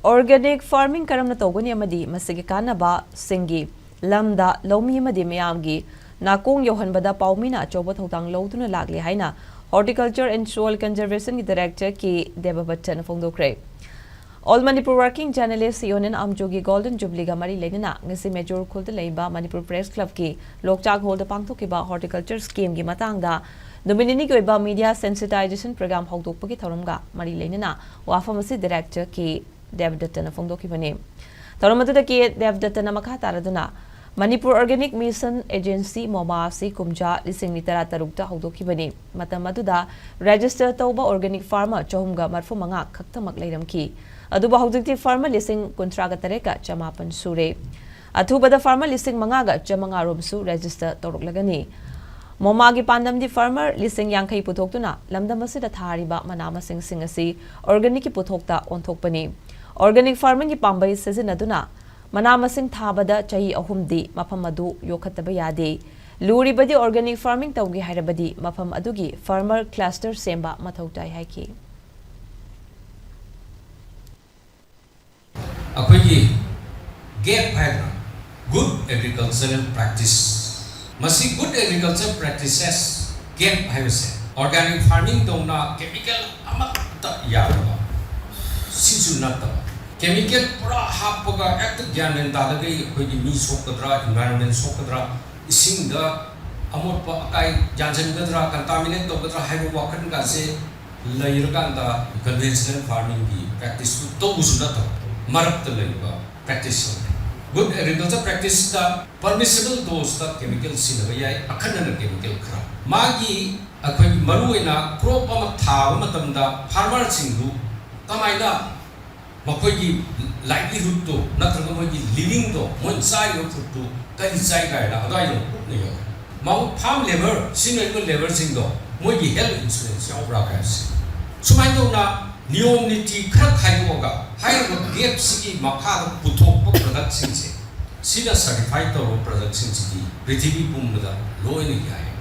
Organic farming karam na togani amadi masigi kanaba singi lamda lomi amadi Meeyamgi nakong youhanbada paomee na achouba thoudang louduna lakli haina Horticulture and Soil Conservation Director ki Debadutta na phongdokre. All Manipur working journalist Yonen Amjogi Golden Jubilee Gamari Lenina ngasi Major Khulda Leiba Manipur Press Club ki Lokchak Hall da pangthokiba horticulture scheme gi matangda Dominini goiba media sensitization program hawdokpagi thoramga mari lenina wafamasi director ki Debadutta na phongdokibani. Thoramadu ki Debadutta na makha taraduna Manipur Organic Mission Agency MOMA si kumja lising litera tarukta hawdokibani. Matamaduda register tauba organic farmer chahumga marfu manga khaktamak leiramki. Aduba hawdukti farmer lising kontraga tareka chamapan sure. Athubada farmer lising mangaga chamanga romsu register toruklagani. Momagi pandam di farmer lising yangkai putoktuna lamdamasida thariba manamasing singasi organic putokta onthokpani. Organic farming ki pambai sezinaduna manamasing thabada chahi ahumdi mafam adu yokhataba yade. Luribadi organic farming tawgi hairabadi mafam adugi farmer cluster semba mathautai haiki. Akoigi get good agricultural practice. Masi good agriculture practices get organic farming dona chemical amata yaba. Sinsu nata. Chemical pura hapaga act gyan dalagai akoigi mi sokadra environment sokadra ising da amot pa akai jansan gadra contaminate dokadra haibu wakan ka se lairganda conventional farming ki practice to usunda marak talaiba practice. Good agriculture practice the permissible dose the chemical sinavaya akhanana chemical kra. Magi akhoi maruina crop ama thaba matamda farmer singdu kamaida makhoi livelihood to natraga moi living to mon sai yo food to kai sai kai da adai no ne yo. Mau farm labor sinaiba labor singdo moi health insurance yaw ra ka si. Sumai do na नियम नीति खर खाइबोगा higher gap सिगी मखा पुथोप product सिंसे सिदा certified तो product सिंसे की पृथ्वी पुमदा lion गया है